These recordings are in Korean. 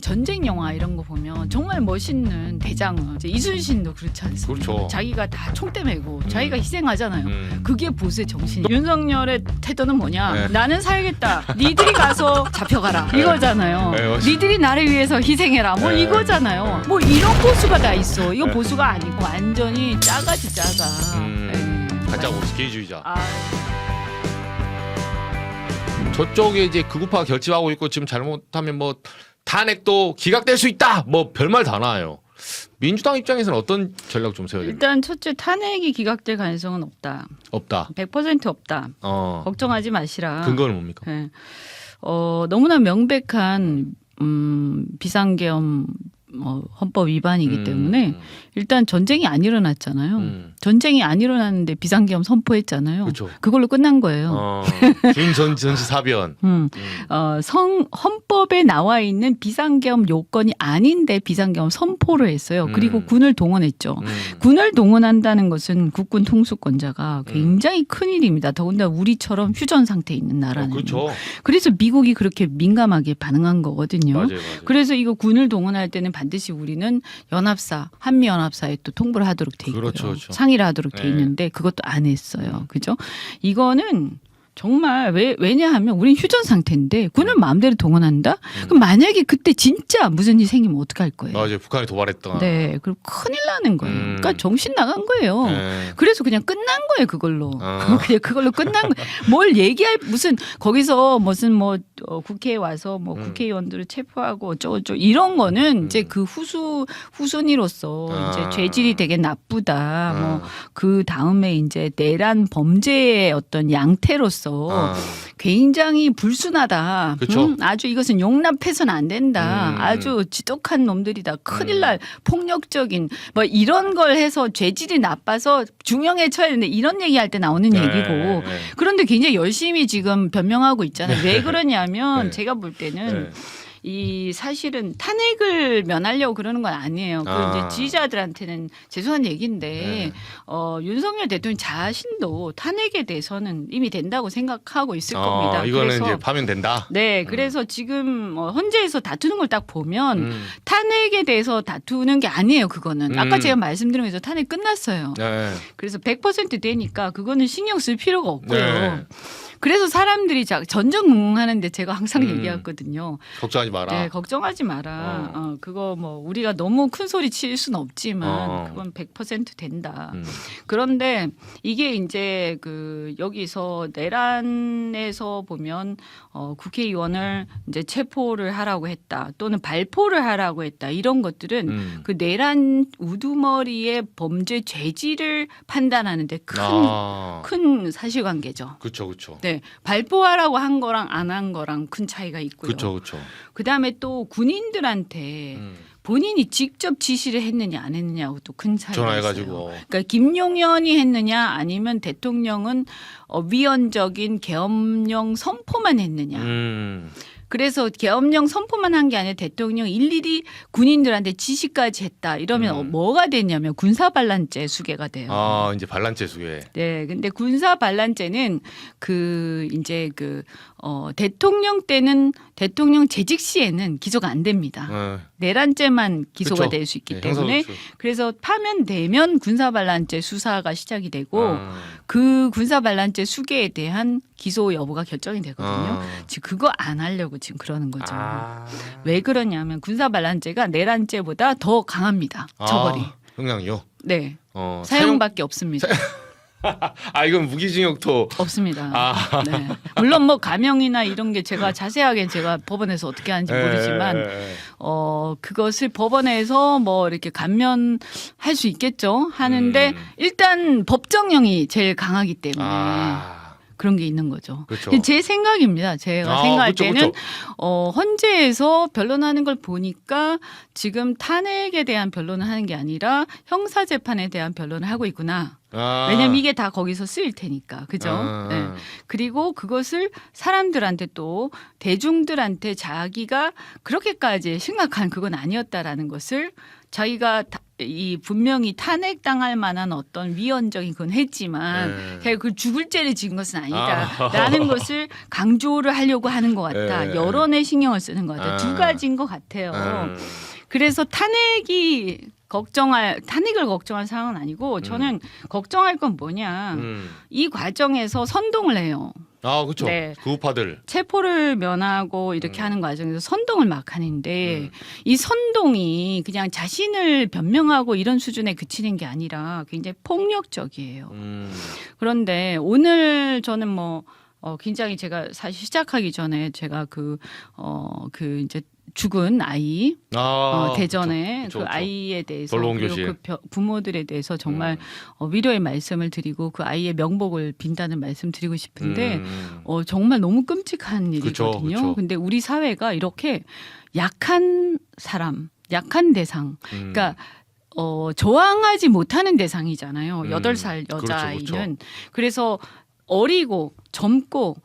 전쟁 영화 이런 거 보면 정말 멋있는 대장은 이제 이순신도 그렇지 않습니까? 그렇죠. 자기가 다 총대 메고 자기가 희생하잖아요. 그게 보스의 정신이. 윤석열의 태도는 뭐냐? 네. 나는 살겠다. 니들이 가서 잡혀가라. 이거잖아요. 네, 맞습니다. 니들이 나를 위해서 희생해라. 뭐 네. 이거잖아요. 뭐 이런 보수가 다 있어. 이거 보수가 아니고 완전히 짜가지 짜가. 가짜 보수 기회주의자. 아, 저쪽에 이제 극우파가 결집하고 있고 지금 잘못하면 뭐 탄핵도 기각될 수 있다. 뭐 별말 다 나와요. 민주당 입장에서는 어떤 전략 좀 세워야 됩니까? 일단 첫째 탄핵이 기각될 가능성은 없다. 없다. 100% 없다. 걱정하지 마시라. 근거는 뭡니까? 네. 너무나 명백한 비상계엄 헌법 위반이기 때문에 일단 전쟁이 안 일어났잖아요. 전쟁이 안 일어났는데 비상계엄 선포했잖아요. 그렇죠. 그걸로 끝난 거예요. 준전시 사변. 헌법에 나와 있는 비상계엄 요건이 아닌데 비상계엄 선포를 했어요. 그리고 군을 동원했죠. 군을 동원한다는 것은 국군 통수권자가 굉장히 큰 일입니다. 더군다나 우리처럼 휴전 상태에 있는 나라는. 그렇죠. 그래서 미국이 그렇게 민감하게 반응한 거거든요. 맞아요. 그래서 이거 군을 동원할 때는 반드시 우리는 연합사, 한미연합사에 또 통보를 하도록 돼 있고요. 그렇죠, 그렇죠. 상의를 하도록 돼 네. 있는데 그것도 안 했어요. 그죠? 이거는 정말 왜냐하면 우린 휴전 상태인데 군을 마음대로 동원한다? 그럼 만약에 그때 진짜 무슨 일이 생기면 어떡할 거예요? 맞아요. 북한이 도발했던. 네, 그럼 큰일 나는 거예요. 그러니까 정신 나간 거예요. 네. 그래서 그냥 끝난 거예요, 그걸로. 그냥 그걸로 끝난 거예요. 뭘 얘기할 무슨 거기서 무슨 국회에 와서 국회의원들을 체포하고 어쩌고 이런 거는 이제 그 후순위로서 이제 죄질이 되게 나쁘다. 그 다음에 이제 내란 범죄의 어떤 양태로서 굉장히 불순하다. 그쵸. 아주 이것은 용납해서는 안 된다. 아주 지독한 놈들이다. 큰일 날 폭력적인 뭐 이런 걸 해서 죄질이 나빠서 중형에 처해야 되는데 이런 얘기할 때 나오는 얘기고 그런데 굉장히 열심히 지금 변명하고 있잖아요. 왜 그러냐면 네. 제가 볼 때는 이 사실은 탄핵을 면하려고 그러는 건 아니에요. 그 이제 지지자들한테는 죄송한 얘기인데 윤석열 대통령 자신도 탄핵에 대해서는 이미 된다고 생각하고 있을 겁니다. 이거는 그래서 이제 파면된다. 네, 그래서 지금 헌재에서 다투는 걸 딱 보면 탄핵에 대해서 다투는 게 아니에요. 그거는 아까 제가 말씀드린 것처럼 탄핵 끝났어요. 네. 그래서 100% 되니까 그거는 신경 쓸 필요가 없고요. 네. 그래서 사람들이 전전긍긍하는데 제가 항상 얘기하거든요. 걱정하지 마라. 네, 걱정하지 마라. 그거 우리가 너무 큰 소리 칠 수는 없지만 그건 100% 된다. 그런데 이게 이제 여기서 내란에서 보면 국회의원을 이제 체포를 하라고 했다. 또는 발포를 하라고 했다. 이런 것들은 그 내란 우두머리의 범죄 죄질을 판단하는데 큰 사실관계죠. 그렇죠, 그렇죠. 네, 발포하라고 한 거랑 안 한 거랑 큰 차이가 있고요. 그렇죠, 그렇죠. 그다음에 또 군인들한테 본인이 직접 지시를 했느냐 안 했느냐하고도 큰 차이가 전화해가지고. 있어요. 그러니까 김용현이 했느냐 아니면 대통령은 위헌적인 계엄령 선포만 했느냐. 그래서 계엄령 선포만 한 게 아니라 대통령 일일이 군인들한테 지시까지 했다. 이러면 뭐가 되냐면 군사반란죄 수괴가 돼요. 이제 반란죄 수괴. 네, 근데 군사반란죄는 대통령 때는 대통령 재직 시에는 기소가 안 됩니다. 내란죄만 기소가 그쵸. 될 수 있기 네, 때문에 형사소추. 그래서 파면되면 군사반란죄 수사가 시작이 되고 그 군사반란죄 수괴에 대한 기소 여부가 결정이 되거든요. 지금 그거 안 하려고 지금 그러는 거죠. 왜 그러냐면 군사반란죄가 내란죄보다 더 강합니다. 처벌이. 형량이요? 네. 사형밖에 없습니다. 이건 무기징역도 없습니다. 네. 물론 감형이나 이런 게 제가 자세하게 제가 법원에서 어떻게 하는지 모르지만 그것을 법원에서 이렇게 감면할 수 있겠죠. 하는데 일단 법정형이 제일 강하기 때문에 그런 게 있는 거죠. 그렇죠. 제 생각입니다. 제가 생각할 그렇죠, 때는 그렇죠. 헌재에서 변론하는 걸 보니까 지금 탄핵에 대한 변론을 하는 게 아니라 형사재판에 대한 변론을 하고 있구나. 왜냐면 이게 다 거기서 쓰일 테니까. 그죠? 네. 그리고 그것을 사람들한테 또 대중들한테 자기가 그렇게까지 심각한 그건 아니었다라는 것을 자기가 이 분명히 탄핵당할 만한 어떤 위헌적인 건 했지만 제가 그 죽을 죄를 지은 것은 아니다라는 것을 강조를 하려고 하는 것 같다. 여론에 신경을 쓰는 것 같다. 두 가지인 것 같아요. 그래서 탄핵을 걱정할 상황은 아니고 저는 걱정할 건 뭐냐. 이 과정에서 선동을 해요. 아, 그렇죠. 네. 그 우파들. 체포를 면하고 이렇게 하는 과정에서 선동을 막 하는데 이 선동이 그냥 자신을 변명하고 이런 수준에 그치는 게 아니라 굉장히 폭력적이에요. 그런데 오늘 저는 굉장히 제가 사실 시작하기 전에 제가 그 이제 죽은 아이 대전에 그쵸, 그 그쵸. 아이에 대해서 돌로온 그리고 교실. 그 부모들에 대해서 정말 위로의 말씀을 드리고 그 아이의 명복을 빈다는 말씀 드리고 싶은데 정말 너무 끔찍한 일이거든요. 그쵸. 근데 우리 사회가 이렇게 약한 사람, 약한 대상, 그러니까 저항하지 못하는 대상이잖아요. 8살 여자아이는. 그렇죠. 그래서 어리고 젊고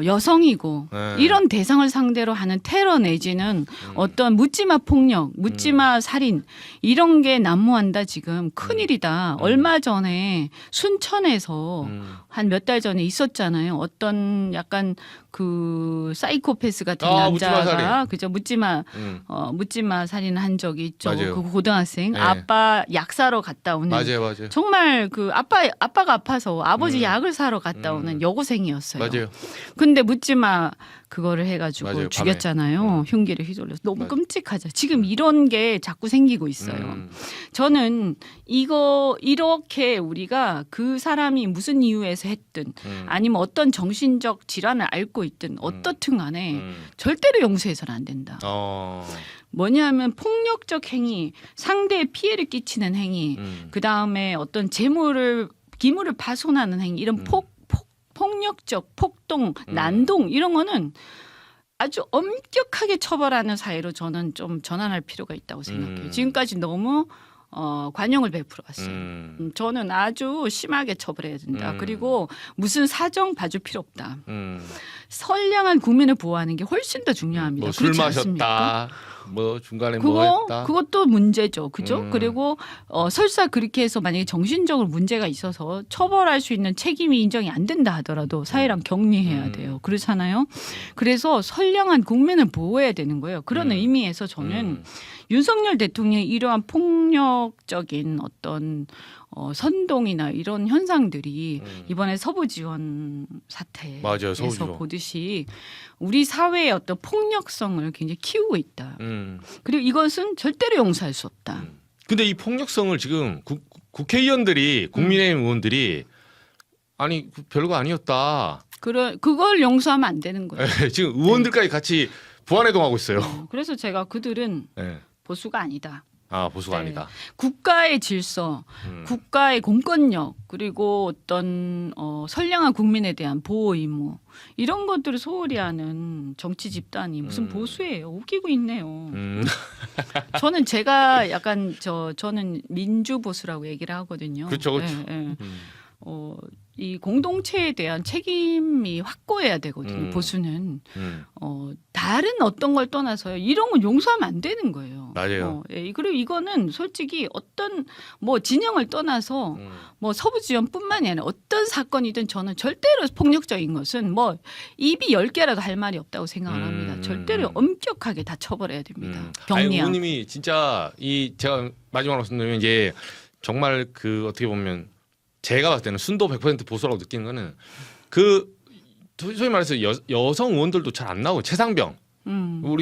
여성이고 이런 대상을 상대로 하는 테러 내지는 어떤 묻지마 폭력, 묻지마 살인 이런 게 난무한다 지금 큰일이다. 얼마 전에 순천에서 한 몇 달 전에 있었잖아요. 어떤 약간 그 사이코패스 같은 남자가 그죠 묻지마 살인한 적이 있죠. 맞아요. 그 고등학생 네. 아빠 약 사러 갔다 오는 맞아요. 정말 그 아빠가 아파서 아버지 약을 사러 갔다 오는 여고생이었어요. 맞아요. 근데 묻지마 그거를 해가지고 맞아요, 죽였잖아요. 흉기를 휘둘러서 너무 맞아요. 끔찍하죠. 지금 이런 게 자꾸 생기고 있어요. 저는 이렇게 우리가 그 사람이 무슨 이유에서 했든 아니면 어떤 정신적 질환을 앓고 있든 어떻든 간에 절대로 용서해서는 안 된다. 뭐냐면 폭력적 행위, 상대에 피해를 끼치는 행위, 그 다음에 어떤 기물을 파손하는 행위, 이런 폭력적 폭동, 난동 이런 거는 아주 엄격하게 처벌하는 사회로 저는 좀 전환할 필요가 있다고 생각해요. 지금까지 너무 관용을 베풀어 왔어요. 저는 아주 심하게 처벌해야 된다. 그리고 무슨 사정 봐줄 필요 없다. 선량한 국민을 보호하는 게 훨씬 더 중요합니다. 술 그렇지 마셨다. 않습니까? 중간에 뭐 했다. 그것도 문제죠. 그죠? 그리고 설사 그렇게 해서 만약에 정신적으로 문제가 있어서 처벌할 수 있는 책임이 인정이 안 된다 하더라도 사회랑 격리해야 돼요. 그렇잖아요. 그래서 선량한 국민을 보호해야 되는 거예요. 그런 의미에서 저는 윤석열 대통령이 이러한 폭력적인 어떤 선동이나 이런 현상들이 이번에 서부 지원 맞아요, 서부 사태에서 지원. 보듯이 우리 사회의 어떤 폭력성을 굉장히 키우고 있다. 그리고 이것은 절대로 용서할 수 없다. 근데 이 폭력성을 지금 국회의원들이 국민의힘 의원들이 아니 별거 아니었다. 그걸 용서하면 안 되는 거예요. 지금 의원들까지 같이 부안해동하고 있어요. 그래서 제가 그들은 네. 보수가 아니다. 보수가 네. 아니다. 국가의 질서, 국가의 공권력, 그리고 어떤 선량한 국민에 대한 보호 의무 이런 것들을 소홀히 하는 정치 집단이 무슨 보수예요. 웃기고 있네요. 저는 제가 약간 저는 민주 보수라고 얘기를 하거든요. 그렇죠. 네, 네. 이 공동체에 대한 책임이 확고해야 되거든요. 보수는 다른 어떤 걸 떠나서요. 이런 건 용서하면 안 되는 거예요. 맞아요. 그리고 이거는 솔직히 어떤 진영을 떠나서 서부 지원뿐만이 아니라 어떤 사건이든 저는 절대로 폭력적인 것은 입이 10개라도 할 말이 없다고 생각을 합니다. 절대로 엄격하게 다 처벌해야 됩니다. 경리하고. 의원님이 진짜 제가 마지막으로 말씀드리면 이제 정말 어떻게 보면 제가 봤을 때는 순도 100% 보수라고 느끼는 거는 소위 말해서 여성 의원들도 잘 안 나오고 최상병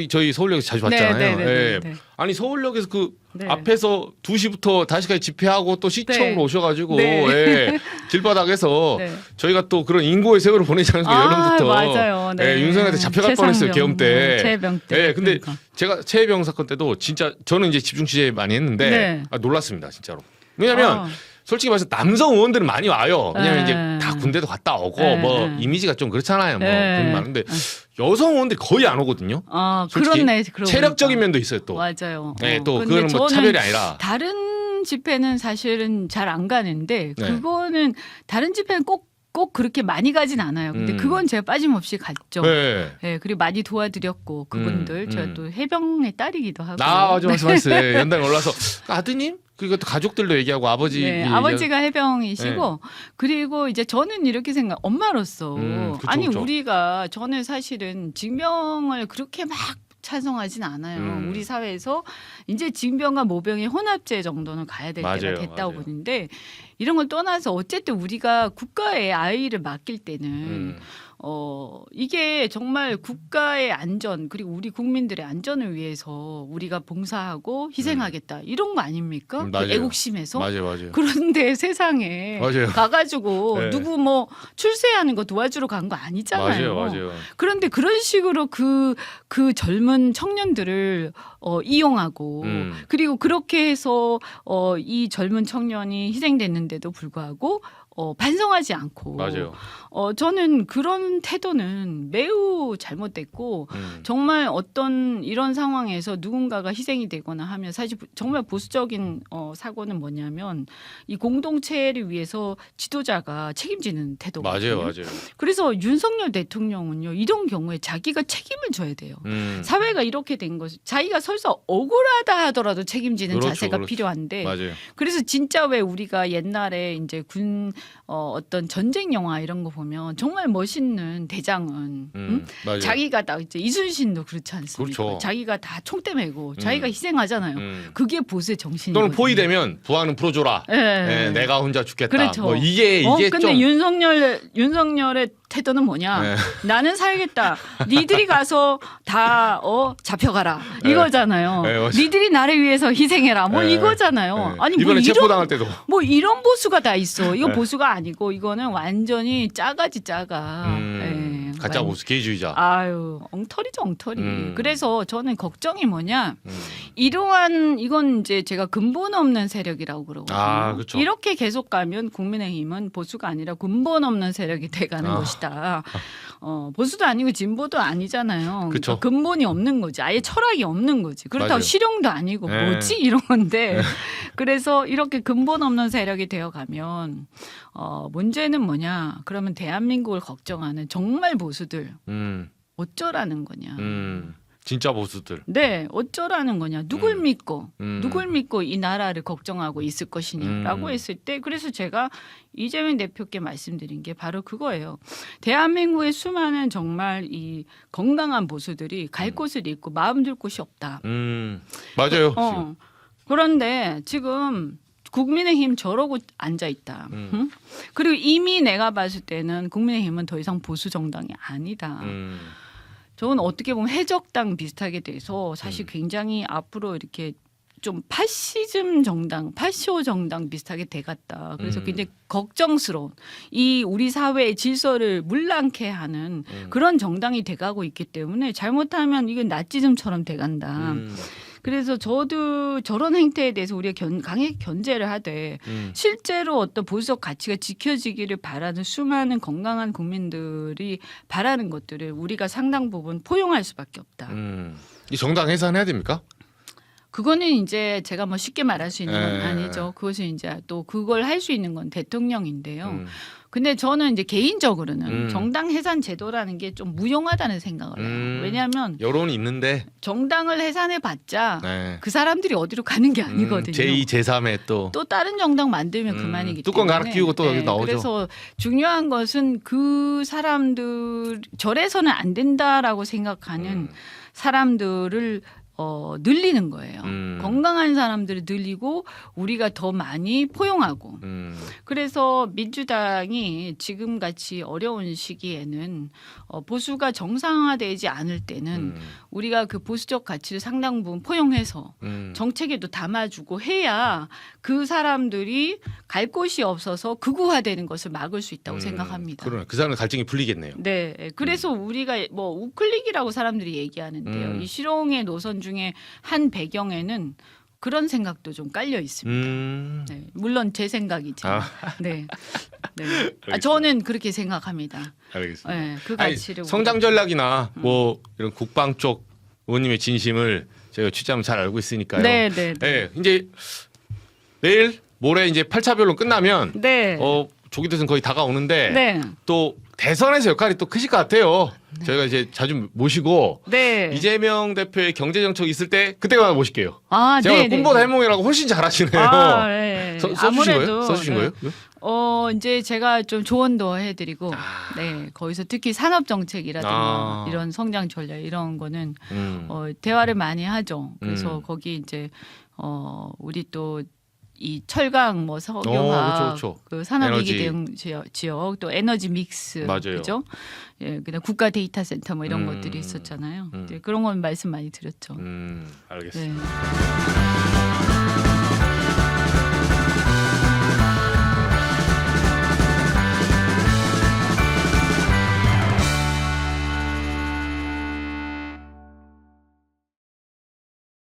저희 서울역에서 자주 봤잖아요. 네. 아니 서울역에서 네. 앞에서 2시부터 5시까지 집회하고 또 시청으로 네. 오셔가지고 네. 길바닥에서 네. 저희가 또 그런 인고의 세월을 보내지 않습니까? 여름부터. 맞아요. 네. 윤석열한테 잡혀갈 뻔했어요. 계엄 때. 최병 때. 네, 근데 그러니까. 제가 최혜병 사건 때도 진짜 저는 이제 집중 취재 많이 했는데 네. 놀랐습니다, 진짜로. 왜냐하면 솔직히 말해서 남성 의원들은 많이 와요. 왜냐면 네. 이제 다 군대도 갔다 오고 네. 이미지가 좀 그렇잖아요. 네. 군인 많은데 여성 의원들이 거의 안 오거든요. 솔직히. 그렇네. 체력적인 면도 있어요 또. 맞아요. 네, 또 근데 그거는 저는 차별이 아니라. 다른 집회는 사실은 잘 안 가는데 네. 그거는 다른 집회는 꼭 그렇게 많이 가진 않아요. 근데 그건 제가 빠짐없이 갔죠. 네. 네, 그리고 많이 도와드렸고 그분들 제가 또 해병의 딸이기도 하고. 맞아 말씀하셨어요. 연당 올라서 아드님 그리고 또 가족들도 얘기하고 아버지 네, 아버지가 해병이시고 네. 그리고 이제 저는 이렇게 생각 엄마로서 그쵸, 아니 그쵸. 우리가 저는 사실은 징병을 그렇게 막 찬성하진 않아요. 우리 사회에서 이제 징병과 모병의 혼합제 정도는 가야 될 맞아요, 때가 됐다고 맞아요. 보는데 이런 걸 떠나서 어쨌든 우리가 국가에 아이를 맡길 때는 이게 정말 국가의 안전 그리고 우리 국민들의 안전을 위해서 우리가 봉사하고 희생하겠다 이런 거 아닙니까? 그 맞아요. 애국심에서. 맞아요. 그런데 세상에 맞아요. 가가지고 네. 누구 뭐 출세하는 거 도와주러 간 거 아니잖아요. 맞아요. 그런데 그런 식으로 그 젊은 청년들을 이용하고 그리고 그렇게 해서 이 젊은 청년이 희생됐는데도 불구하고 반성하지 않고 맞아요. 저는 그런 태도는 매우 잘못됐고 정말 어떤 이런 상황에서 누군가가 희생이 되거나 하면 사실 정말 보수적인 사고는 뭐냐면 이 공동체를 위해서 지도자가 책임지는 태도거든요. 맞아요. 그래서 윤석열 대통령은요 이런 경우에 자기가 책임을 져야 돼요. 사회가 이렇게 된 것을 자기가 설사 억울하다 하더라도 책임지는 그렇죠, 자세가 그렇죠. 필요한데 맞아요. 그래서 진짜 왜 우리가 옛날에 이제 군 어떤 전쟁 영화 이런 거 보면 정말 멋있는 대장은 맞아요. 자기가 다 이제 이순신도 그렇지 않습니까? 그렇죠. 자기가 다 총대 메고 자기가 희생하잖아요. 그게 보수의 정신이거든요. 또는 포위되면 부하는 풀어줘라. 네. 내가 혼자 죽겠다. 그렇죠. 뭐 이게 근데 좀 윤석열의 태도는 뭐냐? 네. 나는 살겠다. 니들이 가서 다 잡혀가라 네. 이거잖아요. 네, 맞아요. 니들이 나를 위해서 희생해라. 뭐 네. 이거잖아요. 네. 아니 뭐 이번에 이런 체포당할 때도 이런 보수가 다 있어. 이거 네. 보수가 아니고 이거는 완전히 짜가지 짜가. 가짜 보수 개주의자. 아유 엉터리죠 엉터리. 그래서 저는 걱정이 뭐냐? 음. 이러한 이건 이제 제가 근본 없는 세력이라고 그러거든요. 아, 그렇죠. 이렇게 계속 가면 국민의힘은 보수가 아니라 근본 없는 세력이 돼가는 것이다. 보수도 아니고 진보도 아니잖아요. 그쵸. 그러니까 근본이 없는 거지. 아예 철학이 없는 거지. 그렇다고 맞아요. 실용도 아니고 네. 뭐지 이런 건데. 그래서 이렇게 근본 없는 세력이 되어가면 문제는 뭐냐? 그러면 대한민국을 걱정하는 정말 보수들 어쩌라는 거냐? 진짜 보수들. 네, 어쩌라는 거냐? 누굴 믿고 누굴 음. 믿고 이 나라를 걱정하고 있을 것이냐라고 했을 때 그래서 제가 이재명 대표께 말씀드린 게 바로 그거예요. 대한민국의 수많은 정말 이 건강한 보수들이 갈 곳을 잃고 마음 둘 곳이 없다. 맞아요. 지금. 그런데 지금 국민의힘 저러고 앉아 있다. 응? 그리고 이미 내가 봤을 때는 국민의힘은 더 이상 보수 정당이 아니다. 저는 어떻게 보면 해적당 비슷하게 돼서 사실 굉장히 앞으로 이렇게 좀 파시즘 정당, 파시오 정당 비슷하게 돼갔다. 그래서 굉장히 걱정스러운 이 우리 사회의 질서를 물랑케 하는 그런 정당이 돼가고 있기 때문에 잘못하면 이건 나치즘처럼 돼간다. 그래서 저도 저런 행태에 대해서 우리가 강하게 견제를 하되 실제로 어떤 보수적 가치가 지켜지기를 바라는 수많은 건강한 국민들이 바라는 것들을 우리가 상당 부분 포용할 수밖에 없다. 이 정당 해산해야 됩니까? 그거는 이제 제가 뭐 쉽게 말할 수 있는 건 네. 아니죠. 그것은 이제 또 그걸 할 수 있는 건 대통령인데요. 근데 저는 이제 개인적으로는 정당 해산 제도라는 게 좀 무용하다는 생각을 해요. 왜냐하면 여론이 있는데 정당을 해산해봤자 네. 그 사람들이 어디로 가는 게 아니거든요. 제2, 제3의 또 다른 정당 만들면 그만이기 뚜껑 때문에. 갈아 끼우고 또 여기 나오죠. 그래서 중요한 것은 그 사람들 저래서는 안 된다라고 생각하는 사람들을 늘리는 거예요. 건강한 사람들을 늘리고 우리가 더 많이 포용하고. 그래서 민주당이 지금같이 어려운 시기에는 보수가 정상화되지 않을 때는 우리가 그 보수적 가치를 상당 부분 포용해서 정책에도 담아주고 해야 그 사람들이 갈 곳이 없어서 극우화되는 것을 막을 수 있다고 생각합니다. 그러네. 그 사람의 갈증이 풀리겠네요. 네, 그래서 우리가 뭐 우클릭이라고 사람들이 얘기하는데요. 이 실용의 노선 중에 한 배경에는 그런 생각도 좀 깔려 있습니다. 네, 물론 제 생각이죠. 네, 네. 저는 그렇게 생각합니다. 알겠습니다. 네, 그 가치를 성장 전략이나 뭐 이런 국방 쪽 의원님의 진심을 제가 취재하면 잘 알고 있으니까요. 네, 네, 네. 이제 내일 모레 이제 8차 변론 끝나면 네. 조기 대선 거의 다가오는데 네. 또 대선에서 역할이 또 크실 것 같아요. 저희가 이제 자주 모시고 네. 이재명 대표의 경제 정책 있을 때 그때마다 모실게요. 아, 제가 네, 꿈보다 네. 해몽이라고 훨씬 잘하시네요. 아, 네. 써주신 거예요? 써주신 네. 거예요? 이제 제가 좀 조언도 해드리고, 아. 네, 거기서 특히 산업 정책이라든가 아. 이런 성장 전략 이런 거는 음. 대화를 많이 하죠. 그래서 음. 거기 이제 우리 또 이 철강 뭐 석유화 그쵸. 그 산업위기 에너지. 대응 지역 또 에너지 믹스 맞아요. 그죠? 예, 그다음 국가 데이터 센터 뭐 이런 음. 것들이 있었잖아요. 음. 네, 그런 건 말씀 많이 드렸죠. 알겠습니다. 네.